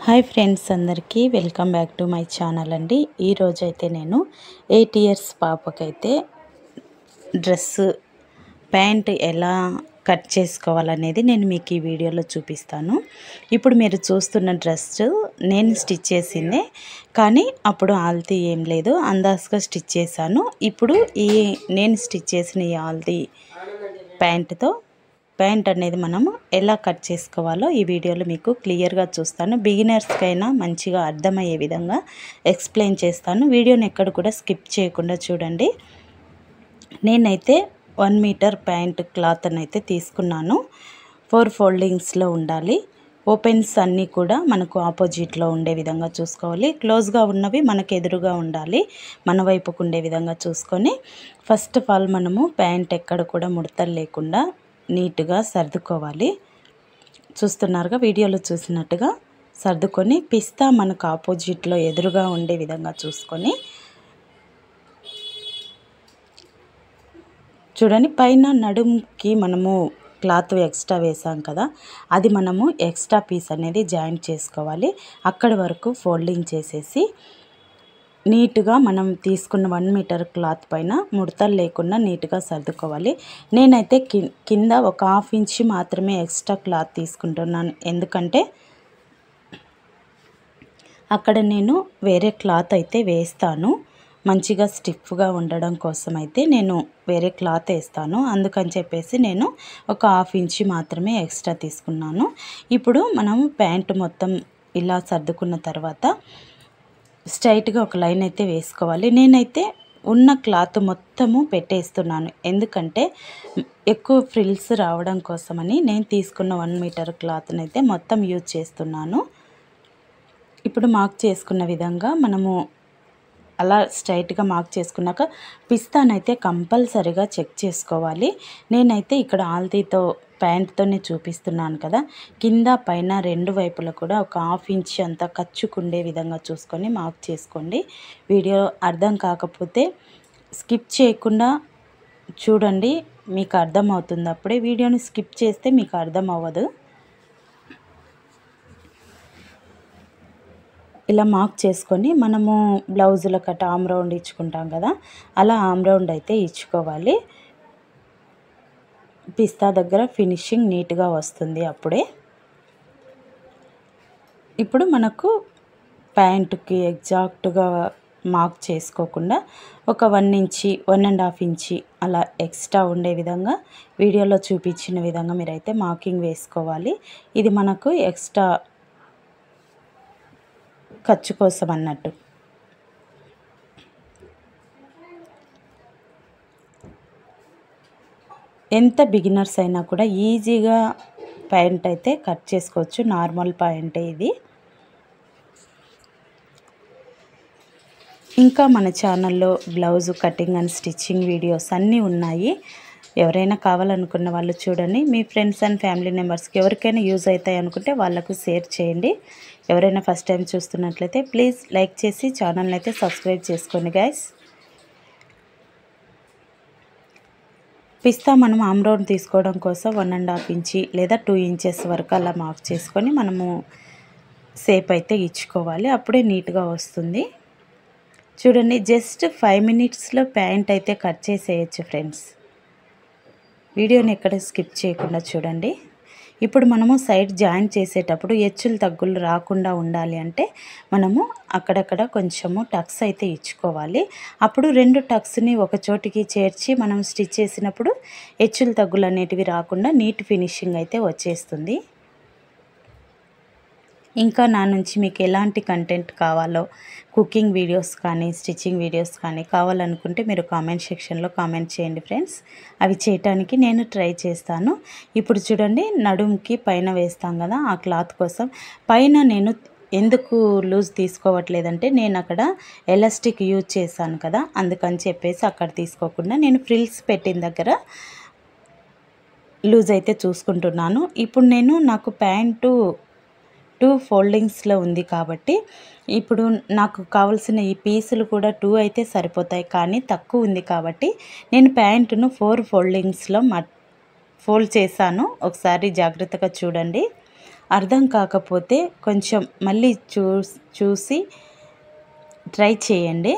Hi friends, అందరికీ welcome back to my channel అండి. ఈరోజైతే నేను 8 ఇయర్స్ పాపకైతే డ్రెస్ ప్యాంట్ ఎలా కట్ చేసుకోవాలనేది నేను మీకు ఈ వీడియోలో చూపిస్తాను. ఇప్పుడు మీరు చూస్తున్న డ్రెస్ నేను స్టిచ్ చేసిందే, కానీ అప్పుడు ఆల్తీ ఏం లేదు, అందాజుగా స్టిచ్ చేశాను. ఇప్పుడు నేను స్టిచ్ చేసిన ఈ ఆల్తీ ప్యాంట్ అనేది మనము ఎలా కట్ చేసుకోవాలో ఈ వీడియోలో మీకు క్లియర్గా చూస్తాను. బిగినర్స్కైనా మంచిగా అర్థమయ్యే విధంగా ఎక్స్ప్లెయిన్ చేస్తాను. వీడియోని ఎక్కడ కూడా స్కిప్ చేయకుండా చూడండి. నేనైతే 1 మీటర్ ప్యాంట్ క్లాత్ అయితే తీసుకున్నాను. 4 ఫోల్డింగ్స్లో ఉండాలి. ఓపెన్స్ అన్నీ కూడా మనకు ఆపోజిట్లో ఉండే విధంగా చూసుకోవాలి. క్లోజ్గా ఉన్నవి మనకు ఎదురుగా ఉండాలి, మన వైపుకు ఉండే విధంగా చూసుకొని ఫస్ట్ ఆఫ్ ఆల్ మనము ప్యాంట్ ఎక్కడ కూడా ముడతలు లేకుండా నీట్గా సర్దుకోవాలి. చూస్తున్నారుగా, వీడియోలో చూసినట్టుగా సర్దుకొని పిస్తా మనకు ఆపోజిట్లో ఎదురుగా ఉండే విధంగా చూసుకొని చూడండి. పైన నడుముకి మనము క్లాత్ ఎక్స్ట్రా వేసాం కదా, అది మనము ఎక్స్ట్రా పీస్ అనేది జాయింట్ చేసుకోవాలి. అక్కడి వరకు ఫోల్డింగ్ చేసేసి నీట్గా మనం తీసుకున్న 1 మీటర్ క్లాత్ పైన ముడతలు లేకుండా నీట్గా సర్దుకోవాలి. నేనైతే కింద ఒక 1/2 ఇంచ్ మాత్రమే ఎక్స్ట్రా క్లాత్ తీసుకుంటున్నాను, ఎందుకంటే అక్కడ నేను వేరే క్లాత్ అయితే వేస్తాను. మంచిగా స్టిఫ్గా ఉండడం కోసం అయితే నేను వేరే క్లాత్ వేస్తాను. అందుకని చెప్పేసి నేను ఒక 1/2 ఇంచ్ మాత్రమే ఎక్స్ట్రా తీసుకున్నాను. ఇప్పుడు మనం ప్యాంటు మొత్తం ఇలా సర్దుకున్న తర్వాత స్ట్రైట్గా ఒక లైన్ అయితే వేసుకోవాలి. నేనైతే ఉన్న క్లాత్ మొత్తము పెట్టేస్తున్నాను, ఎందుకంటే ఎక్కువ ఫ్రిల్స్ రావడం కోసమని నేను తీసుకున్న 1 మీటర్ క్లాత్ని అయితే మొత్తం యూజ్ చేస్తున్నాను. ఇప్పుడు మార్క్ చేసుకున్న విధంగా మనము అలా స్ట్రైట్గా మార్క్ చేసుకున్నాక పిస్తానైతే కంపల్సరీగా చెక్ చేసుకోవాలి. నేనైతే ఇక్కడ ఆల్తీతో ప్యాంట్తోనే చూపిస్తున్నాను కదా, కింద పైన 2 వైపులా కూడా ఒక 1/2 ఇంచ్ అంతా ఖర్చుకుండే విధంగా చూసుకొని మార్క్ చేసుకోండి. వీడియో అర్థం కాకపోతే స్కిప్ చేయకుండా చూడండి, మీకు అర్థమవుతుంది. అప్పుడే వీడియోని స్కిప్ చేస్తే మీకు అర్థం అవ్వదు. ఇలా మార్క్ చేసుకొని మనము బ్లౌజుల కట్ ఆమ్ రౌండ్ ఇచ్చుకుంటాం కదా, అలా ఆమ్ రౌండ్ అయితే ఇచ్చుకోవాలి. పిస్తా దగ్గర ఫినిషింగ్ నీట్గా వస్తుంది అప్పుడే. ఇప్పుడు మనకు ప్యాంటుకి ఎగ్జాక్ట్గా మార్క్ చేసుకోకుండా ఒక 1 ఇంచ్ 1.5 ఇంచ్ అలా ఎక్స్ట్రా ఉండే విధంగా వీడియోలో చూపించిన విధంగా మీరైతే మార్కింగ్ వేసుకోవాలి. ఇది మనకు ఎక్స్ట్రా ఖర్చు కోసం అన్నట్టు. ఎంత బిగినర్స్ అయినా కూడా ఈజీగా ప్యాంట్ అయితే కట్ చేసుకోవచ్చు. నార్మల్ ప్యాంటే ఇది. ఇంకా మన ఛానల్లో blouse cutting and stitching videos అన్నీ ఉన్నాయి. ఎవరైనా కావాలనుకున్న వాళ్ళు చూడండి. మీ ఫ్రెండ్స్ అండ్ ఫ్యామిలీ మెంబర్స్కి ఎవరికైనా యూజ్ అవుతాయి అనుకుంటే వాళ్ళకు షేర్ చేయండి. ఎవరైనా ఫస్ట్ టైం చూస్తున్నట్లయితే ప్లీజ్ లైక్ చేసి ఛానల్ని అయితే సబ్స్క్రైబ్ చేసుకోండి గైస్. పిస్తా మనం ఆమ్ రౌండ్ తీసుకోవడం కోసం 1.5 ఇంచ్ లేదా 2 ఇంచెస్ వరకు అలా మార్క్ చేసుకొని మనము షేప్ అయితే ఇచ్చుకోవాలి. అప్పుడే నీట్గా వస్తుంది. చూడండి, జస్ట్ 5 మినిట్స్లో ప్యాంట్ అయితే కట్ చేసేయచ్చు ఫ్రెండ్స్. వీడియోని ఎక్కడ స్కిప్ చేయకుండా చూడండి. ఇప్పుడు మనము సైడ్ జాయింట్ చేసేటప్పుడు హెచ్చులు తగ్గులు రాకుండా ఉండాలి అంటే మనము అక్కడక్కడ కొంచెము టక్స్ అయితే ఇచ్చుకోవాలి. అప్పుడు 2 టక్స్ని ఒక చోటికి చేర్చి మనం స్టిచ్ చేసినప్పుడు హెచ్చులు తగ్గులు అనేటివి రాకుండా నీట్ ఫినిషింగ్ అయితే వచ్చేస్తుంది. ఇంకా నా నుంచి మీకు ఎలాంటి కంటెంట్ కావాలో, కుకింగ్ వీడియోస్ కానీ స్టిచ్చింగ్ వీడియోస్ కానీ కావాలనుకుంటే మీరు కామెంట్ సెక్షన్లో కామెంట్ చేయండి ఫ్రెండ్స్. అవి చేయటానికి నేను ట్రై చేస్తాను. ఇప్పుడు చూడండి, నడుముకి పైన వేస్తాం కదా, ఆ క్లాత్ కోసం పైన నేను ఎందుకు లూజ్ తీసుకోవట్లేదంటే నేను అక్కడ ఎలాస్టిక్ యూజ్ చేశాను కదా, అందుకని చెప్పేసి అక్కడ తీసుకోకుండా నేను ఫ్రిల్స్ పెట్టిన దగ్గర లూజ్ అయితే చూసుకుంటున్నాను. ఇప్పుడు నాకు ప్యాంటు 2 ఫోల్డింగ్స్లో ఉంది కాబట్టి ఇప్పుడు నాకు కావాల్సిన ఈ పీసులు కూడా 2 అయితే సరిపోతాయి, కానీ తక్కువ ఉంది కాబట్టి నేను ప్యాంటును 4 ఫోల్డింగ్స్లో ఫోల్డ్ చేశాను. ఒకసారి జాగ్రత్తగా చూడండి. అర్థం కాకపోతే కొంచెం మళ్ళీ చూసి ట్రై చేయండి.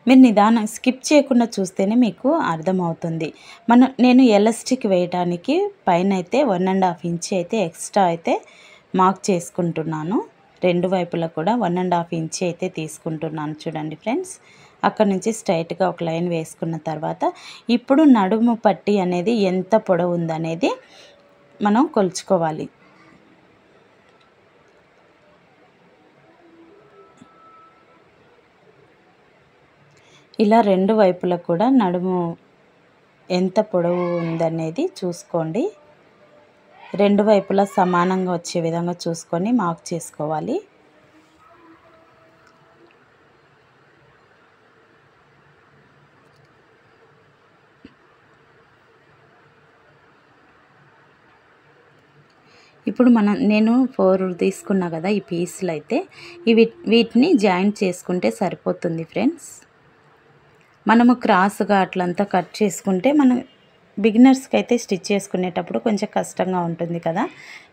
మీరు నిదానం స్కిప్ చేయకుండా చూస్తేనే మీకు అర్థమవుతుంది. నేను ఎలాస్టిక్ వేయడానికి పైన అయితే 1.5 ఇంచ్ అయితే ఎక్స్ట్రా అయితే మార్క్ చేసుకుంటున్నాను. రెండు వైపులా కూడా 1.5 ఇంచ్ అయితే తీసుకుంటున్నాను. చూడండి ఫ్రెండ్స్, అక్కడ నుంచి స్ట్రైట్గా ఒక లైన్ వేసుకున్న తర్వాత ఇప్పుడు నడుము పట్టి అనేది ఎంత పొడవు ఉందనేది మనం కొలుచుకోవాలి. ఇలా రెండు వైపులా కూడా నడుము ఎంత పొడవు ఉందనేది చూసుకోండి. రెండు వైపులా సమానంగా వచ్చే విధంగా చూసుకొని మార్క్ చేసుకోవాలి. ఇప్పుడు నేను 4 తీసుకున్నా కదా ఈ పీసులు అయితే వీటిని జాయింట్ చేసుకుంటే సరిపోతుంది ఫ్రెండ్స్. మనము క్రాస్గా అట్లంతా కట్ చేసుకుంటే మనం బిగినర్స్కి అయితే స్టిచ్ చేసుకునేటప్పుడు కొంచెం కష్టంగా ఉంటుంది కదా.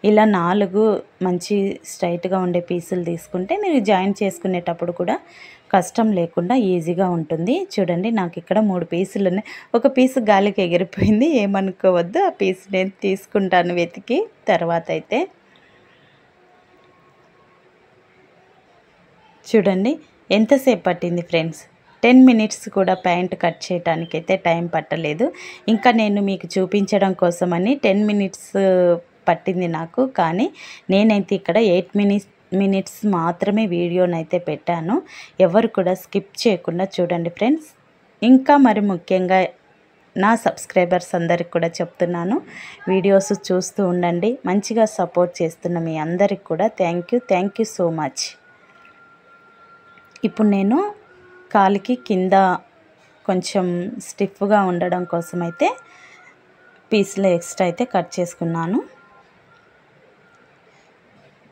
ఇలా 4 మంచి స్ట్రైట్గా ఉండే పీసులు తీసుకుంటే మీరు జాయింట్ చేసుకునేటప్పుడు కూడా కష్టం లేకుండా ఈజీగా ఉంటుంది. చూడండి, నాకు ఇక్కడ 3 పీసులు ఉన్నాయి. ఒక పీసు గాలికి ఎగిరిపోయింది, ఏమనుకోవద్దు. ఆ పీస్ నేను తీసుకుంటాను వెతికి తర్వాత అయితే. చూడండి ఎంతసేపు పట్టింది ఫ్రెండ్స్. 10 మినిట్స్ కూడా ప్యాంట్ కట్ చేయడానికైతే టైం పట్టలేదు. ఇంకా నేను మీకు చూపించడం కోసమని 10 మినిట్స్ పట్టింది నాకు. కానీ నేనైతే ఇక్కడ 8 మినిట్స్ మాత్రమే వీడియోనైతే పెట్టాను. ఎవరు కూడా స్కిప్ చేయకుండా చూడండి ఫ్రెండ్స్. ఇంకా మరి ముఖ్యంగా నా సబ్స్క్రైబర్స్ అందరికి కూడా చెప్తున్నాను, వీడియోస్ చూస్తూ ఉండండి. మంచిగా సపోర్ట్ చేస్తున్న మీ అందరికి కూడా థ్యాంక్ యూ సో మచ్. ఇప్పుడు నేను కాలికి కింద కొంచెం స్టిఫ్గా ఉండడం కోసం అయితే పీస్లో ఎక్స్ట్రా అయితే కట్ చేసుకున్నాను.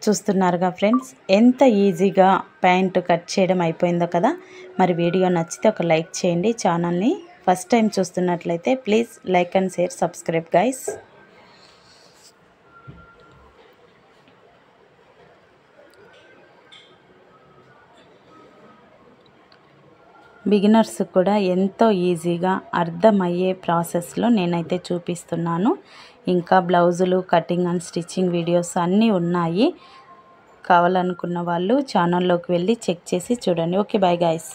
చూస్తున్నారుగా ఫ్రెండ్స్, ఎంత ఈజీగా ప్యాంట్ కట్ చేయడం అయిపోయిందో కదా. మరి వీడియో నచ్చితే ఒక లైక్ చేయండి. ఛానల్ని ఫస్ట్ టైం చూస్తున్నట్లయితే please like and share, subscribe guys. Beginners కూడా ఎంతో ఈజీగా అర్థమయ్యే ప్రాసెస్లో నేనైతే చూపిస్తున్నాను. ఇంకా బ్లౌజులు కటింగ్ అండ్ స్టిచ్చింగ్ వీడియోస్ అన్నీ ఉన్నాయి. కావాలనుకున్న వాళ్ళు ఛానల్లోకి వెళ్ళి చెక్ చేసి చూడండి. Okay, bye guys.